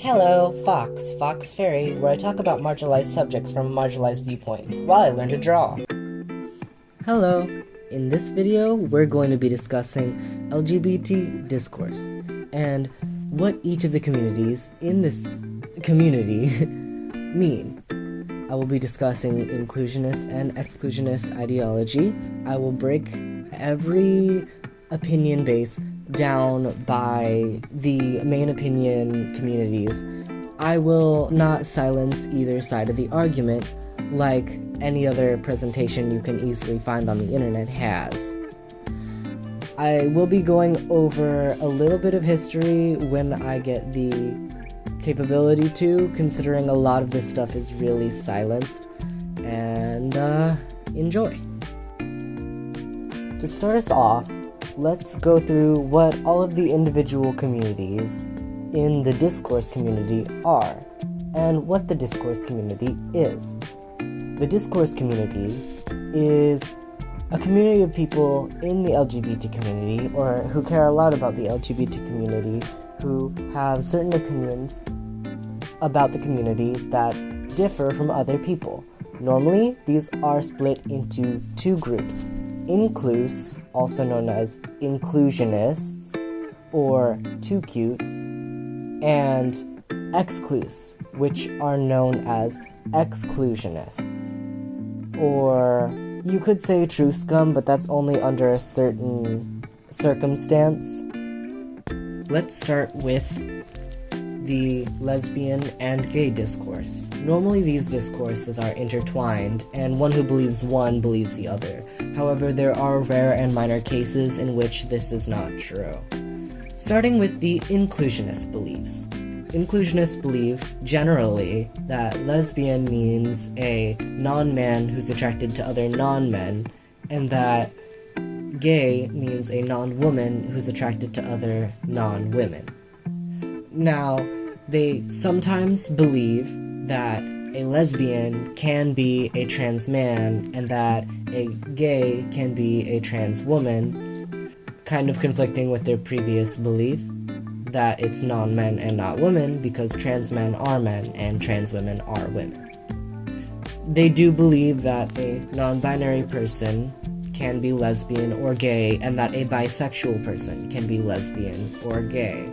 Hello, Fox Fairy, where I talk about marginalized subjects from a marginalized viewpoint, while I learn to draw. Hello, in this video, we're going to be discussing LGBT discourse, and what each of the communities in this community mean. I will be discussing inclusionist and exclusionist ideology. I will break every opinion base down by the main opinion communities. I will not silence either side of the argument like any other presentation you can easily find on the internet has. I will be going over a little bit of history when I get the capability to, considering a lot of this stuff is really silenced, and enjoy. To start us off, let's go through what all of the individual communities in the discourse community are, and what the discourse community is. The discourse community is a community of people in the LGBT community, or who care a lot about the LGBT community, who have certain opinions about the community that differ from other people. Normally, these are split into two groups: inclus, also known as inclusionists, or two cutes, and exclus, which are known as exclusionists. Or you could say true scum, but that's only under a certain circumstance. Let's start with the lesbian and gay discourse. Normally these discourses are intertwined, and one who believes one believes the other. However, there are rare and minor cases in which this is not true. Starting with the inclusionist beliefs. Inclusionists believe, generally, that lesbian means a non-man who's attracted to other non-men, and that gay means a non-woman who's attracted to other non-women. Now, they sometimes believe that a lesbian can be a trans man and that a gay can be a trans woman, kind of conflicting with their previous belief that it's non-men and not women, because trans men are men and trans women are women. They do believe that a non-binary person can be lesbian or gay, and that a bisexual person can be lesbian or gay.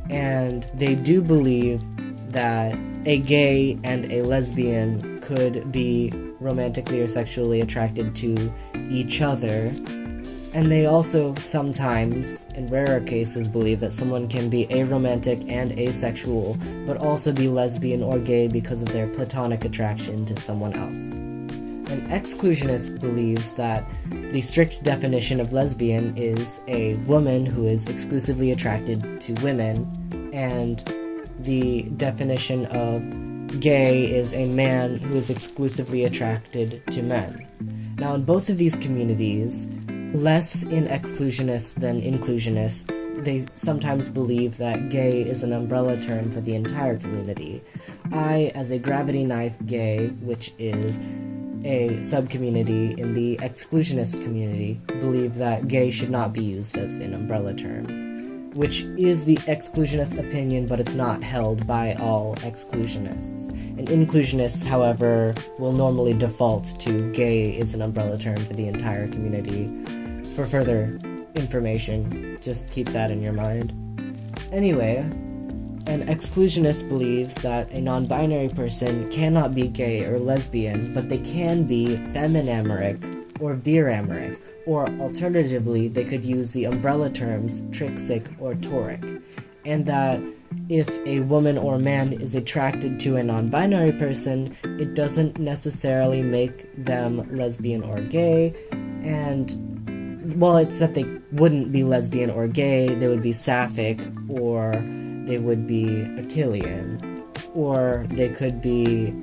And they do believe that a gay and a lesbian could be romantically or sexually attracted to each other. And they also sometimes, in rarer cases, believe that someone can be aromantic and asexual, but also be lesbian or gay because of their platonic attraction to someone else. An exclusionist believes that the strict definition of lesbian is a woman who is exclusively attracted to women, and the definition of gay is a man who is exclusively attracted to men. Now, in both of these communities, less in exclusionists than inclusionists, they sometimes believe that gay is an umbrella term for the entire community. I, as a gravity knife gay, which is a sub-community in the exclusionist community, believe that gay should not be used as an umbrella term, which is the exclusionist opinion, but it's not held by all exclusionists. And inclusionists, however, will normally default to gay is an umbrella term for the entire community. For further information, just keep that in your mind. Anyway, an exclusionist believes that a non-binary person cannot be gay or lesbian, but they can be feminamoric or viramoric, or alternatively, they could use the umbrella terms trixic or toric, and that if a woman or man is attracted to a non-binary person, it doesn't necessarily make them lesbian or gay, and well, it's that they wouldn't be lesbian or gay, they would be sapphic, or they would be Achillean, or they could be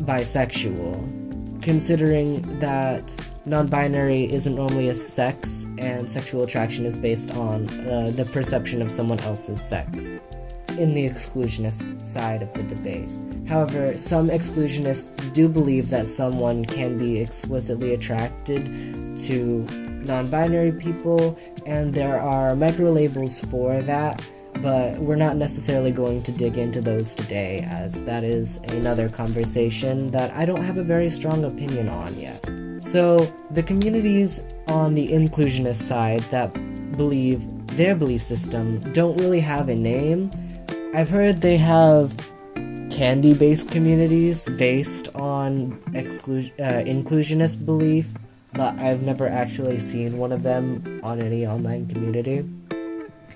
bisexual, considering that non-binary isn't normally a sex, and sexual attraction is based on the perception of someone else's sex, in the exclusionist side of the debate. However, some exclusionists do believe that someone can be explicitly attracted to non-binary people, and there are micro-labels for that, but we're not necessarily going to dig into those today, as that is another conversation that I don't have a very strong opinion on yet. So, the communities on the inclusionist side that believe their belief system don't really have a name. I've heard they have candy-based communities based on inclusionist belief, but I've never actually seen one of them on any online community.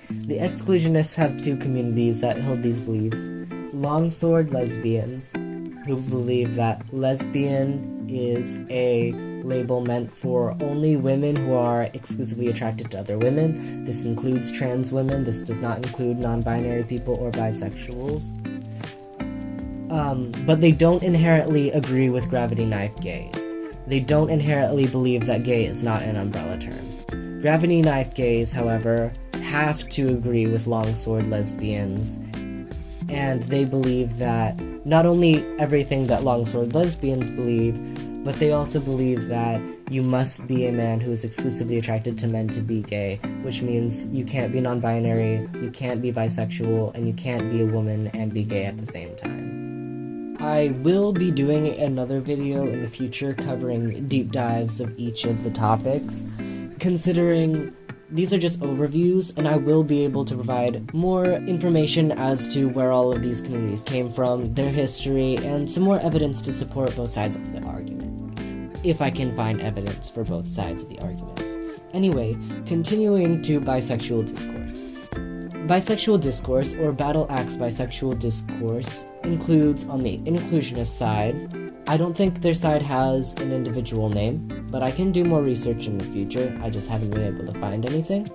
The exclusionists have two communities that hold these beliefs. Longsword lesbians, who believe that lesbian is a label meant for only women who are exclusively attracted to other women. This includes trans women. This does not include non-binary people or bisexuals. But they don't inherently agree with gravity knife gays. They don't inherently believe that gay is not an umbrella term. Gravity knife gays, however, have to agree with longsword lesbians, and they believe that not only everything that longsword lesbians believe, but they also believe that you must be a man who is exclusively attracted to men to be gay, which means you can't be non-binary, you can't be bisexual, and you can't be a woman and be gay at the same time. I will be doing another video in the future covering deep dives of each of the topics, considering these are just overviews, and I will be able to provide more information as to where all of these communities came from, their history, and some more evidence to support both sides of the argument, if I can find evidence for both sides of the arguments. Anyway, continuing to bisexual discourse. Bisexual discourse, or battle axe bisexual discourse, includes, on the inclusionist side, I don't think their side has an individual name, but I can do more research in the future. I just haven't been able to find anything.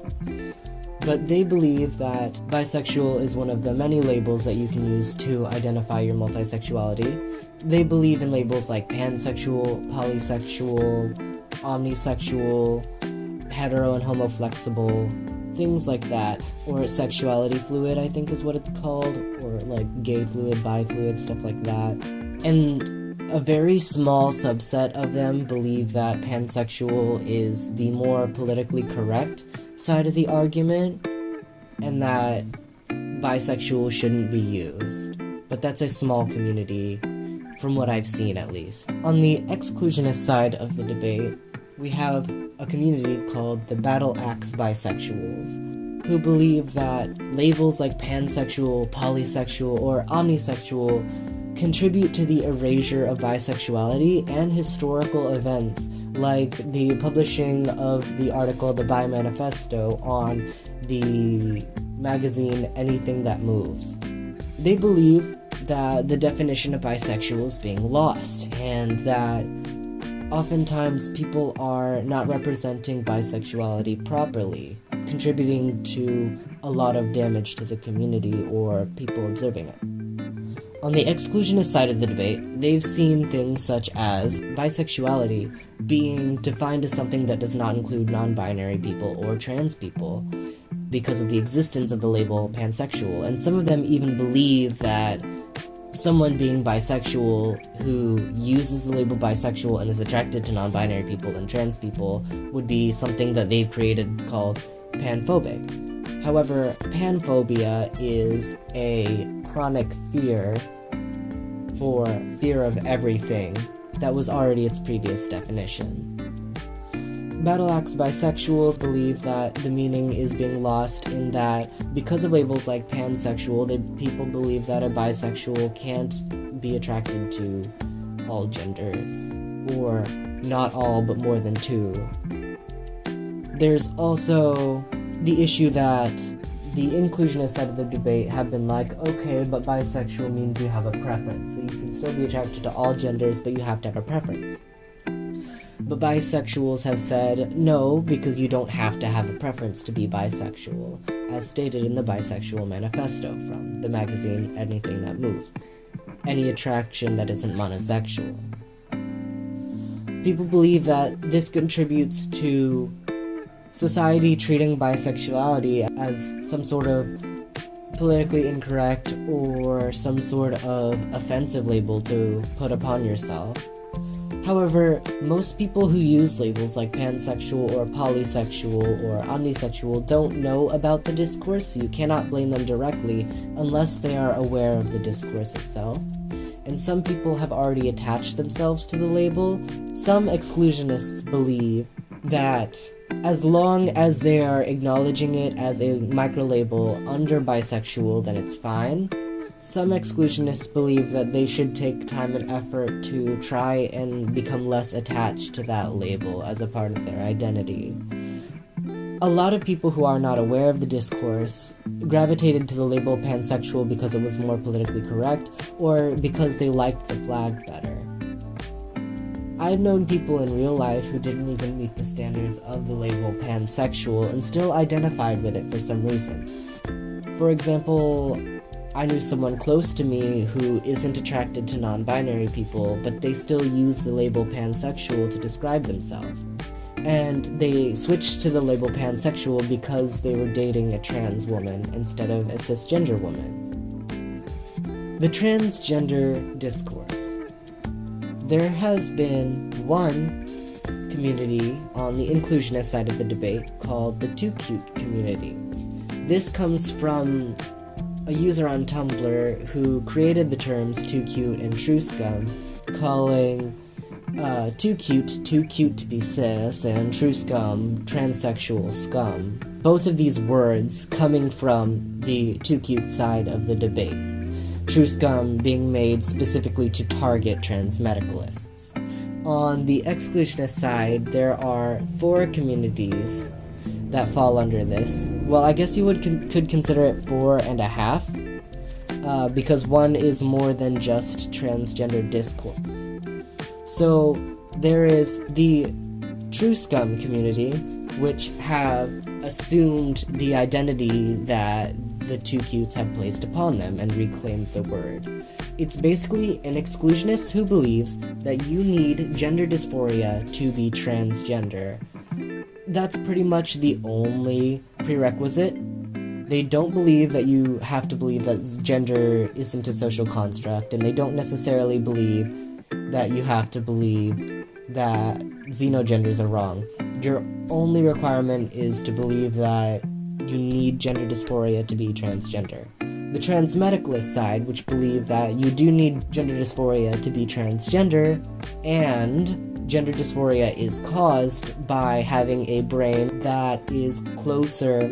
But they believe that bisexual is one of the many labels that you can use to identify your multisexuality. They believe in labels like pansexual, polysexual, omnisexual, hetero and homoflexible, things like that, or sexuality fluid, I think is what it's called, or like gay fluid, bi fluid, stuff like that. And a very small subset of them believe that pansexual is the more politically correct side of the argument, and that bisexual shouldn't be used. But that's a small community, from what I've seen at least. On the exclusionist side of the debate, we have a community called the battle axe bisexuals, who believe that labels like pansexual, polysexual, or omnisexual contribute to the erasure of bisexuality and historical events, like the publishing of the article The Bi Manifesto on the magazine Anything That Moves. They believe that the definition of bisexual is being lost, and that oftentimes people are not representing bisexuality properly, contributing to a lot of damage to the community or people observing it. On the exclusionist side of the debate, they've seen things such as bisexuality being defined as something that does not include non-binary people or trans people because of the existence of the label pansexual, and some of them even believe that someone being bisexual who uses the label bisexual and is attracted to non-binary people and trans people would be something that they've created called panphobic. However, panphobia is a chronic fear for fear of everything that was already its previous definition. Battle axe bisexuals believe that the meaning is being lost in that because of labels like pansexual, people believe that a bisexual can't be attracted to all genders, or not all but more than two. There's also the issue that the inclusionist side of the debate have been like, okay, but bisexual means you have a preference, so you can still be attracted to all genders, but you have to have a preference. But bisexuals have said, no, because you don't have to have a preference to be bisexual, as stated in the Bisexual Manifesto from the magazine Anything That Moves. Any attraction that isn't monosexual. People believe that this contributes to society treating bisexuality as some sort of politically incorrect or some sort of offensive label to put upon yourself. However, most people who use labels like pansexual or polysexual or omnisexual don't know about the discourse, so you cannot blame them directly unless they are aware of the discourse itself. And some people have already attached themselves to the label. Some exclusionists believe that as long as they are acknowledging it as a microlabel under bisexual, then it's fine. Some exclusionists believe that they should take time and effort to try and become less attached to that label as a part of their identity. A lot of people who are not aware of the discourse gravitated to the label pansexual because it was more politically correct, or because they liked the flag better. I've known people in real life who didn't even meet the standards of the label pansexual and still identified with it for some reason. For example, I knew someone close to me who isn't attracted to non-binary people, but they still use the label pansexual to describe themselves. And they switched to the label pansexual because they were dating a trans woman instead of a cisgender woman. The transgender discourse. There has been one community on the inclusionist side of the debate called the Too Cute community. This comes from a user on Tumblr who created the terms too cute and true scum, calling too cute to be cis, and true scum transsexual scum. Both of these words coming from the too cute side of the debate. True scum being made specifically to target trans medicalists. On the exclusionist side, there are 4 communities that fall under this. Well, I guess you could consider it 4.5, because one is more than just transgender discourse. So there is the true scum community, which have assumed the identity that the Too Cutes have placed upon them and reclaimed the word. It's basically an exclusionist who believes that you need gender dysphoria to be transgender. That's pretty much the only prerequisite. They don't believe that you have to believe that gender isn't a social construct, and they don't necessarily believe that you have to believe that xenogenders are wrong. Your only requirement is to believe that you need gender dysphoria to be transgender. The transmedicalist side, which believe that you do need gender dysphoria to be transgender, and gender dysphoria is caused by having a brain that is closer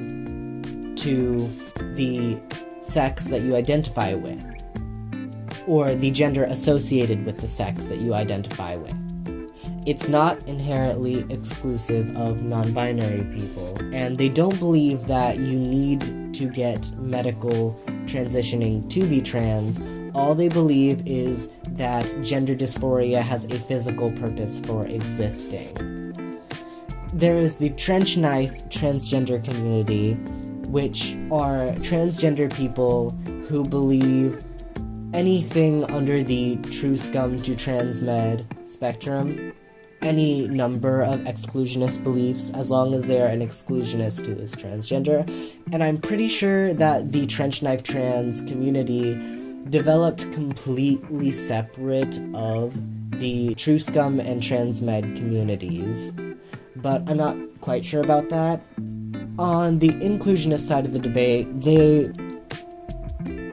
to the sex that you identify with, or the gender associated with the sex that you identify with. It's not inherently exclusive of non-binary people, and they don't believe that you need to get medical transitioning to be trans. All they believe is that gender dysphoria has a physical purpose for existing. There is the trench knife transgender community, which are transgender people who believe anything under the true scum to transmed spectrum, any number of exclusionist beliefs, as long as they are an exclusionist who is transgender. And I'm pretty sure that the trench knife trans community developed completely separate of the true scum and transmed communities, but I'm not quite sure about that. On the inclusionist side of the debate, they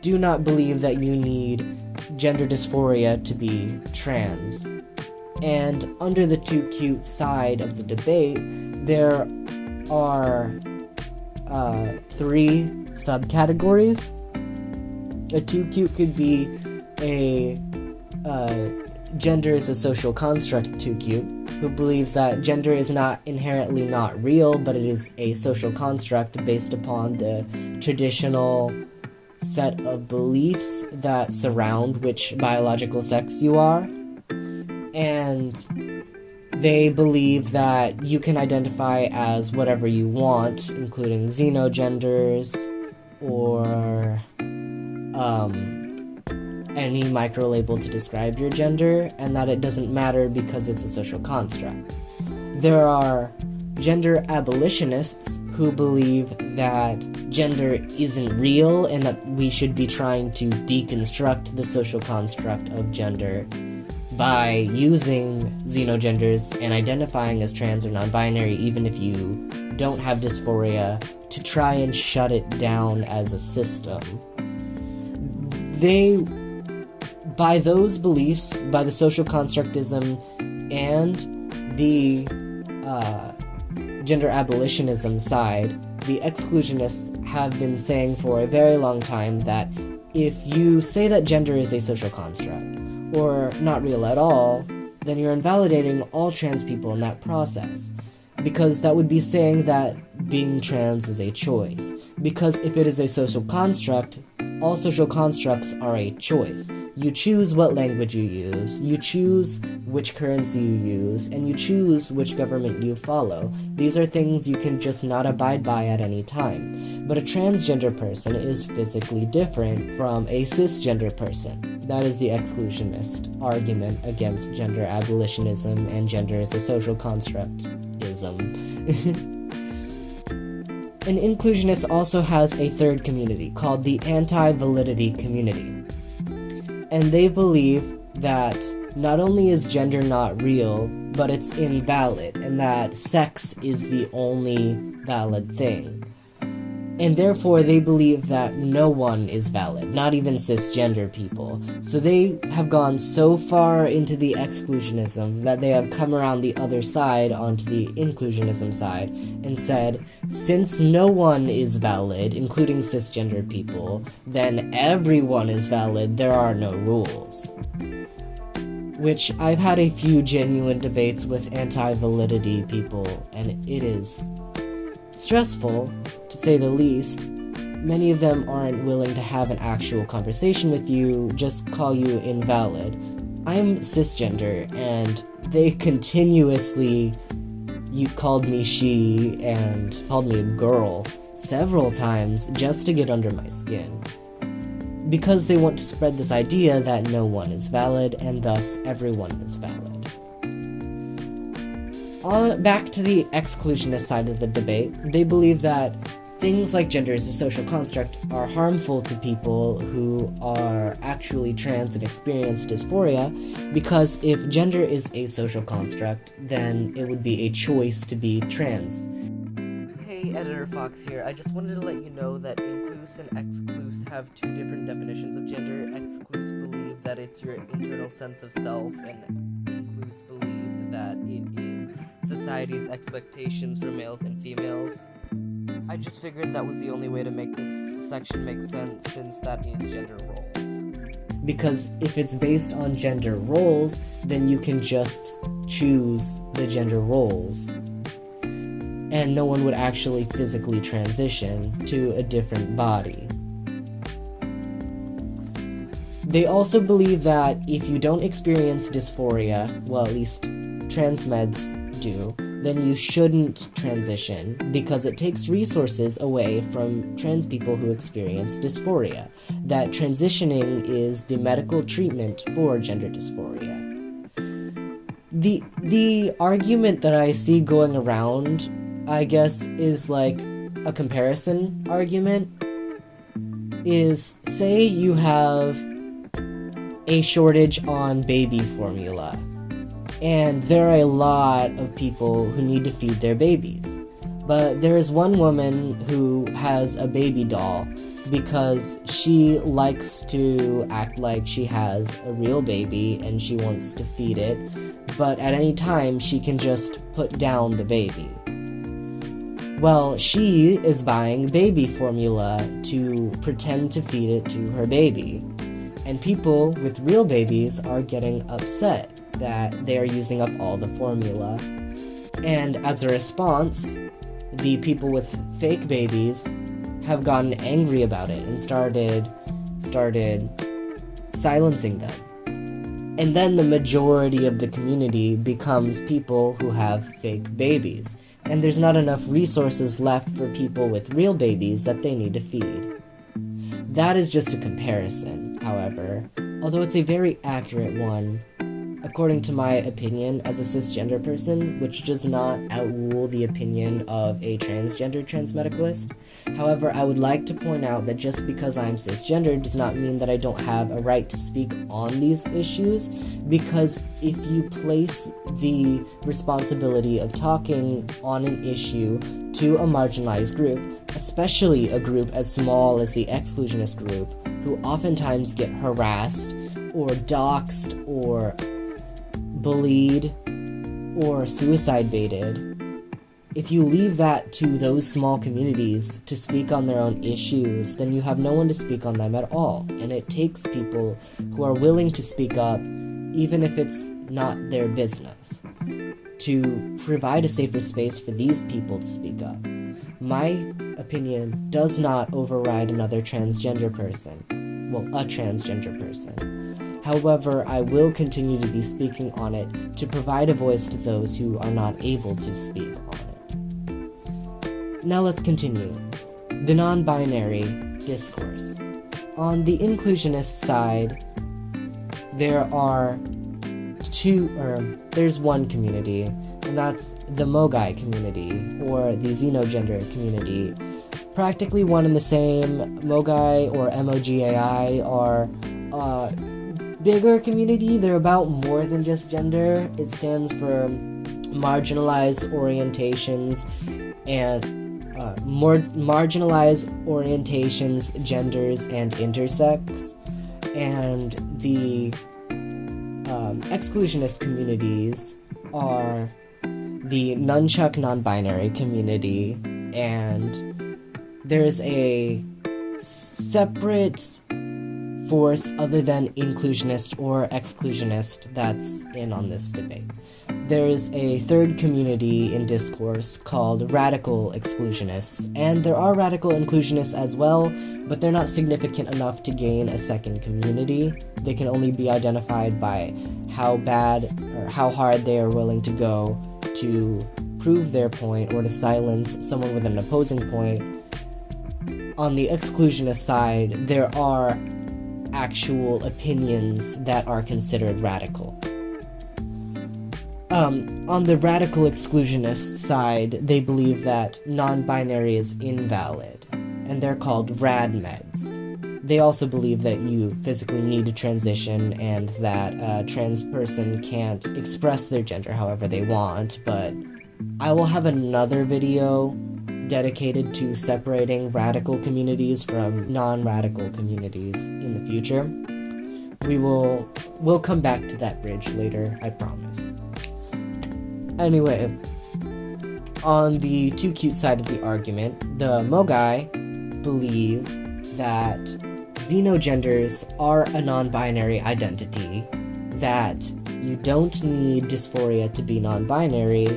do not believe that you need gender dysphoria to be trans. And under the Too Cute side of the debate, there are 3 subcategories. A Too Cute could be a gender is a social construct Too Cute, who believes that gender is not inherently not real, but it is a social construct based upon the traditional set of beliefs that surround which biological sex you are. And they believe that you can identify as whatever you want, including xenogenders or any microlabel to describe your gender, and that it doesn't matter because it's a social construct. There are gender abolitionists who believe that gender isn't real and that we should be trying to deconstruct the social construct of gender by using xenogenders and identifying as trans or non-binary, even if you don't have dysphoria, to try and shut it down as a system. By those beliefs, by the social constructism and the gender abolitionism side, the exclusionists have been saying for a very long time that if you say that gender is a social construct, or not real at all, then you're invalidating all trans people in that process. Because that would be saying that being trans is a choice. Because if it is a social construct, all social constructs are a choice. You choose what language you use, you choose which currency you use, and you choose which government you follow. These are things you can just not abide by at any time. But a transgender person is physically different from a cisgender person. That is the exclusionist argument against gender abolitionism and gender as a social constructism. An inclusionist also has a third community called the anti-validity community. And they believe that not only is gender not real, but it's invalid, and that sex is the only valid thing. And therefore they believe that no one is valid, not even cisgender people. So they have gone so far into the exclusionism that they have come around the other side onto the inclusionism side and said, since no one is valid, including cisgender people, then everyone is valid, there are no rules. Which I've had a few genuine debates with anti-validity people, and it is stressful, to say the least. Many of them aren't willing to have an actual conversation with you, just call you invalid. I'm cisgender, and they continuously called me she and called me girl several times just to get under my skin. Because they want to spread this idea that no one is valid, and thus everyone is valid. Back to the exclusionist side of the debate, they believe that things like gender as a social construct are harmful to people who are actually trans and experience dysphoria, because if gender is a social construct, then it would be a choice to be trans. Hey, Editor Fox here. I just wanted to let you know that inclus and exclus have two different definitions of gender. Exclus believe that it's your internal sense of self, and inclus believe that it is society's expectations for males and females. I just figured that was the only way to make this section make sense, since that is gender roles. Because if it's based on gender roles, then you can just choose the gender roles, and no one would actually physically transition to a different body. They also believe that if you don't experience dysphoria, well, at least trans meds do, then you shouldn't transition, because it takes resources away from trans people who experience dysphoria. That transitioning is the medical treatment for gender dysphoria. The argument that I see going around, I guess, is like a comparison argument, is say you have a shortage on baby formula, and there are a lot of people who need to feed their babies. But there is one woman who has a baby doll because she likes to act like she has a real baby and she wants to feed it, but at any time she can just put down the baby. Well, she is buying baby formula to pretend to feed it to her baby. And people with real babies are getting upset that they are using up all the formula. And as a response, the people with fake babies have gotten angry about it and started silencing them. And then the majority of the community becomes people who have fake babies. And there's not enough resources left for people with real babies that they need to feed. That is just a comparison, however. Although it's a very accurate one, according to my opinion as a cisgender person, which does not outrule the opinion of a transgender transmedicalist. However, I would like to point out that just because I'm cisgender does not mean that I don't have a right to speak on these issues, because if you place the responsibility of talking on an issue to a marginalized group, especially a group as small as the exclusionist group, who oftentimes get harassed or doxxed or bullied or suicide baited, if you leave that to those small communities to speak on their own issues, then you have no one to speak on them at all. And it takes people who are willing to speak up, even if it's not their business, to provide a safer space for these people to speak up. My opinion does not override another transgender person. Well, a transgender person. However, I will continue to be speaking on it to provide a voice to those who are not able to speak on it. Now let's continue. The non-binary discourse. On the inclusionist side, there's one community, and that's the Mogai community, or the xenogender community. Practically one and the same. Mogai, or MOGAI, are bigger community. They're about more than just gender. It stands for marginalized orientations and more marginalized orientations, genders, and intersex. And the exclusionist communities are the nunchuck non-binary community, and there's a separate force other than inclusionist or exclusionist that's in on this debate. There's a third community in discourse called radical exclusionists, and there are radical inclusionists as well, but they're not significant enough to gain a second community. They can only be identified by how bad or how hard they are willing to go to prove their point or to silence someone with an opposing point. On the exclusionist side, there are actual opinions that are considered radical. On the radical exclusionist side, they believe that non-binary is invalid, and they're called radmeds. They also believe that you physically need to transition and that a trans person can't express their gender however they want, but I will have another video dedicated to separating radical communities from non-radical communities in the future. We'll come back to that bridge later, I promise. Anyway, on the too cute side of the argument, the Mogai believe that xenogenders are a non-binary identity, that you don't need dysphoria to be non-binary,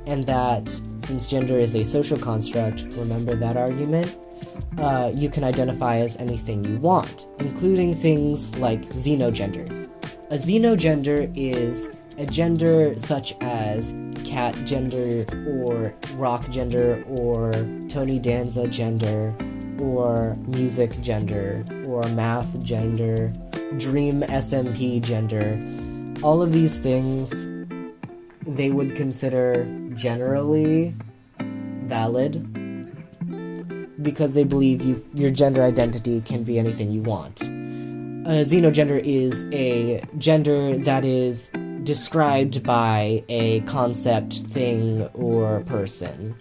and that since gender is a social construct, remember that argument? You can identify as anything you want, including things like xenogenders. A xenogender is a gender such as cat gender, or rock gender, or Tony Danza gender, or music gender, or math gender, dream SMP gender. All of these things they would consider generally valid because they believe your gender identity can be anything you want. A xenogender is a gender that is described by a concept, thing, or person.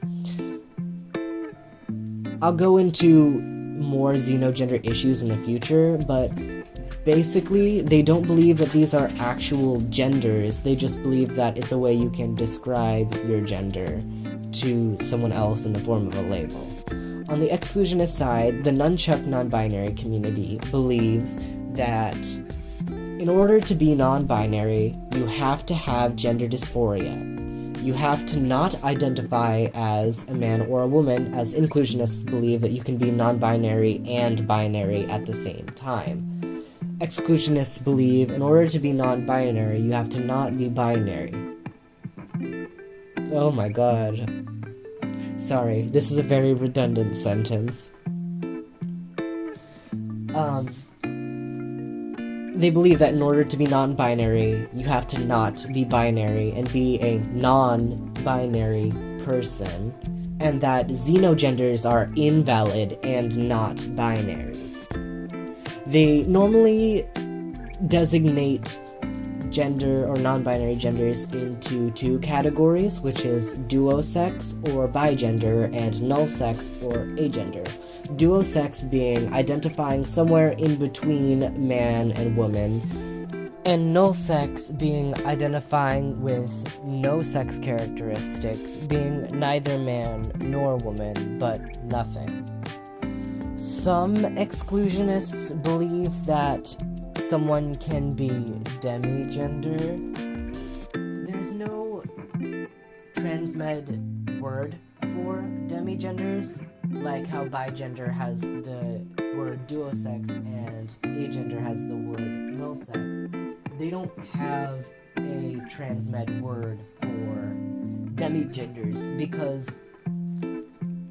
I'll go into more xenogender issues in the future, but basically, they don't believe that these are actual genders. They just believe that it's a way you can describe your gender to someone else in the form of a label. On the exclusionist side, the nunchuck non-binary community believes that in order to be non-binary, you have to have gender dysphoria. You have to not identify as a man or a woman, as inclusionists believe that you can be non-binary and binary at the same time. Exclusionists believe in order to be non-binary, you have to not be binary. Oh my god. Sorry, this is a very redundant sentence. they believe that in order to be non-binary, you have to not be binary and be a non-binary person, and that xenogenders are invalid and not binary. They normally designate gender or non-binary genders into two categories, which is duosex or bigender and nullsex or agender. Duosex being identifying somewhere in between man and woman, and nullsex being identifying with no sex characteristics, being neither man nor woman, but nothing. Some exclusionists believe that someone can be demigender. There's no transmed word for demigenders, like how bigender has the word duosex and agender has the word nullsex. They don't have a transmed word for demigenders because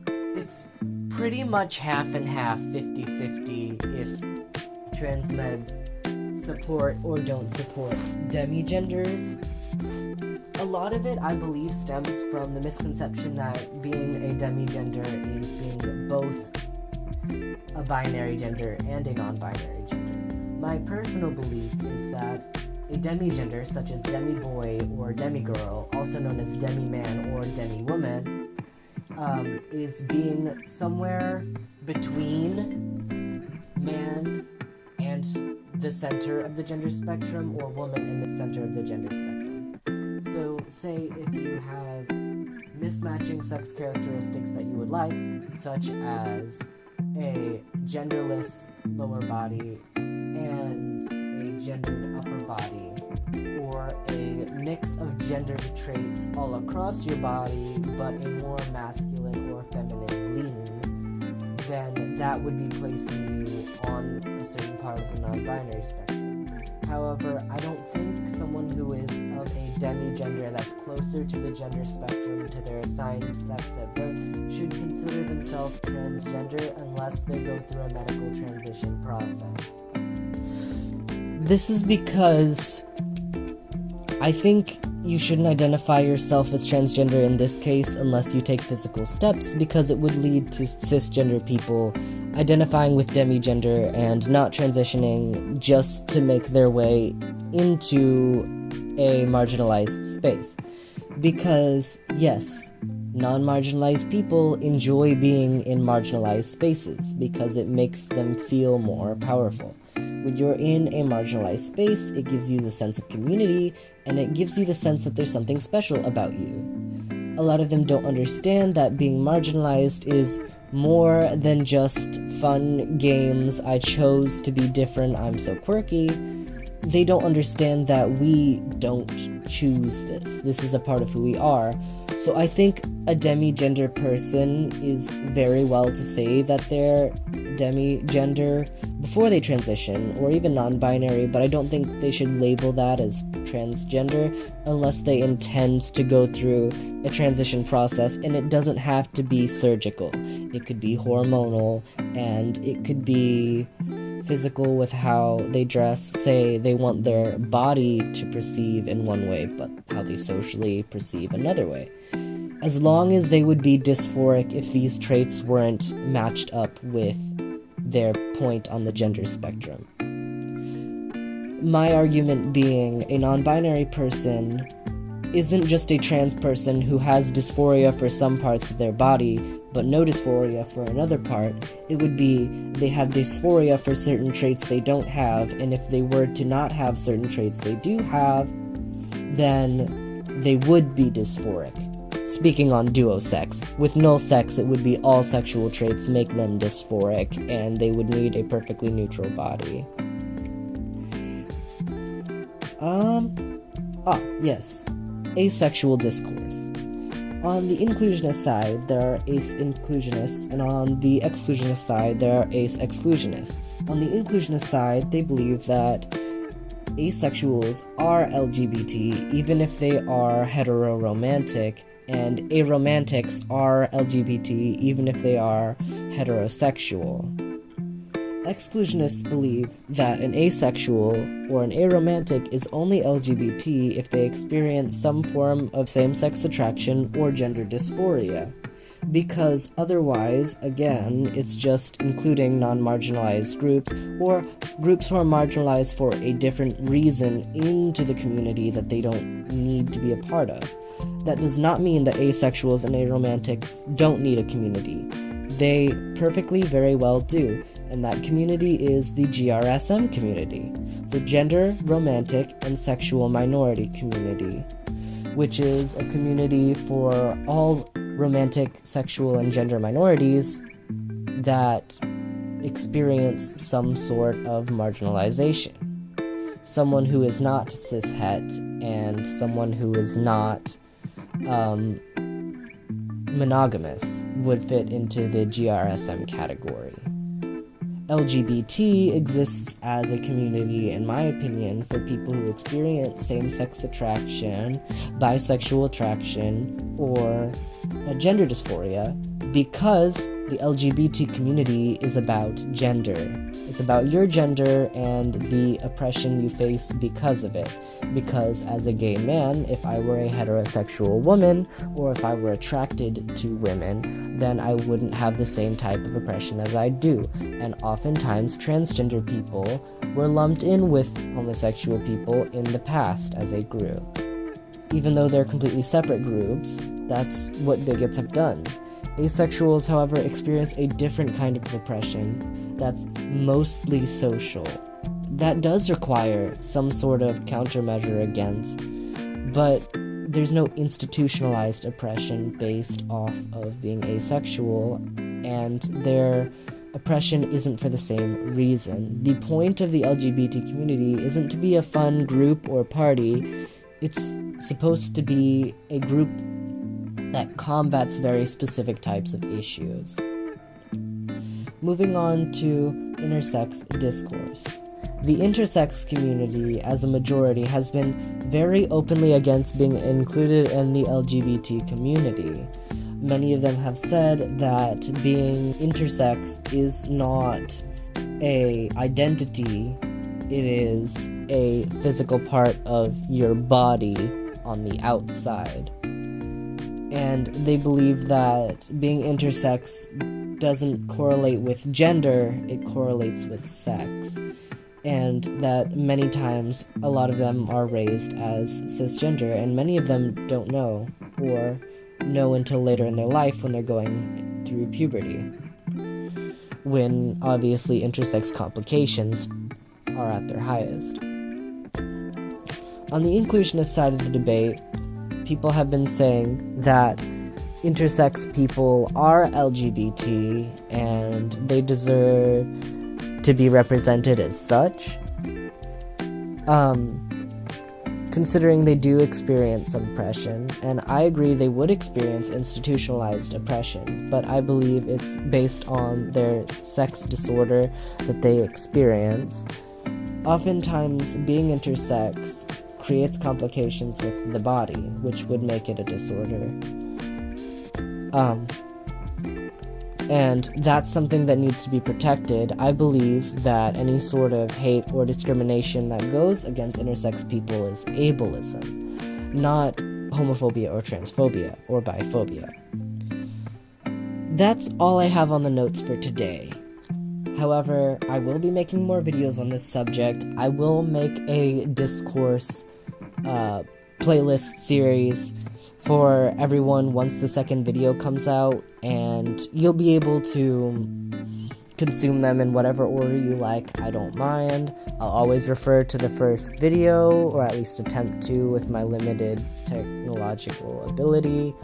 it's pretty much half and half, 50-50, if transmeds support or don't support demigenders. A lot of it, I believe, stems from the misconception that being a demigender is being both a binary gender and a non-binary gender. My personal belief is that a demigender, such as demi-boy or demi-girl, also known as demi-man or demi-woman, is being somewhere between man and the center of the gender spectrum, or woman in the center of the gender spectrum. So, say if you have mismatching sex characteristics that you would like, such as a genderless lower body and a gendered upper body, or a mix of gendered traits all across your body, but a more masculine or feminine leaning, then that would be placing you on a certain part of the non-binary spectrum. However, I don't think someone who is of a demigender that's closer to the gender spectrum to their assigned sex at birth should consider themselves transgender unless they go through a medical transition process. This is because I think you shouldn't identify yourself as transgender in this case unless you take physical steps, because it would lead to cisgender people identifying with demigender and not transitioning just to make their way into a marginalized space. Because, yes, non-marginalized people enjoy being in marginalized spaces because it makes them feel more powerful. When you're in a marginalized space, it gives you the sense of community, and it gives you the sense that there's something special about you. A lot of them don't understand that being marginalized is more than just fun games, I chose to be different, I'm so quirky. They don't understand that we don't choose this. This is a part of who we are. So I think a demigender person is very well to say that they're demigender before they transition, or even non-binary, but I don't think they should label that as transgender unless they intend to go through a transition process, and it doesn't have to be surgical. It could be hormonal, and it could be physical with how they dress. Say they want their body to perceive in one way, but how they socially perceive another way. As long as they would be dysphoric if these traits weren't matched up with their point on the gender spectrum. My argument being, a non-binary person isn't just a trans person who has dysphoria for some parts of their body, but no dysphoria for another part. It would be they have dysphoria for certain traits they don't have, and if they were to not have certain traits they do have, then they would be dysphoric. Speaking on duosex, with nullsex it would be all sexual traits make them dysphoric, and they would need a perfectly neutral body. Yes. Asexual discourse. On the inclusionist side, there are ace-inclusionists, and on the exclusionist side, there are ace-exclusionists. On the inclusionist side, they believe that asexuals are LGBT, even if they are hetero-romantic, and aromantics are LGBT, even if they are heterosexual. Exclusionists believe that an asexual or an aromantic is only LGBT if they experience some form of same-sex attraction or gender dysphoria, because otherwise, again, it's just including non-marginalized groups or groups who are marginalized for a different reason into the community that they don't need to be a part of. That does not mean that asexuals and aromantics don't need a community. They perfectly very well do, and that community is the GRSM community, the Gender, Romantic, and Sexual Minority community, which is a community for all romantic, sexual, and gender minorities that experience some sort of marginalization. Someone who is not cishet and someone who is not monogamous would fit into the GRSM category. LGBT exists as a community, in my opinion, for people who experience same-sex attraction, bisexual attraction, or gender dysphoria, because the LGBT community is about gender. It's about your gender and the oppression you face because of it. Because as a gay man, if I were a heterosexual woman, or if I were attracted to women, then I wouldn't have the same type of oppression as I do. And oftentimes, transgender people were lumped in with homosexual people in the past as a group. Even though they're completely separate groups, that's what bigots have done. Asexuals, however, experience a different kind of oppression that's mostly social. That does require some sort of countermeasure against, but there's no institutionalized oppression based off of being asexual, and their oppression isn't for the same reason. The point of the LGBT community isn't to be a fun group or party. It's supposed to be a group that combats very specific types of issues. Moving on to intersex discourse. The intersex community, as a majority, has been very openly against being included in the LGBT community. Many of them have said that being intersex is not an identity, it is a physical part of your body on the outside. And they believe that being intersex doesn't correlate with gender, it correlates with sex. And that many times a lot of them are raised as cisgender, and many of them don't know, or know until later in their life when they're going through puberty, when obviously intersex complications are at their highest. On the inclusionist side of the debate, people have been saying that intersex people are LGBT and they deserve to be represented as such. Considering they do experience some oppression, and I agree they would experience institutionalized oppression, but I believe it's based on their sex disorder that they experience. Oftentimes, being intersex creates complications with the body, which would make it a disorder. And that's something that needs to be protected. I believe that any sort of hate or discrimination that goes against intersex people is ableism, not homophobia or transphobia or biphobia. That's all I have on the notes for today. However, I will be making more videos on this subject. I will make a discourse playlist series for everyone once the second video comes out, and you'll be able to consume them in whatever order you like. I don't mind. I'll always refer to the first video, or at least attempt to with my limited technological ability.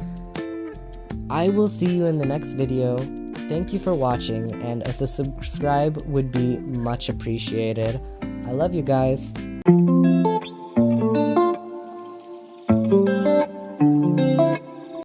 I will see you in the next video. Thank you for watching, and a subscribe would be much appreciated. I love you guys.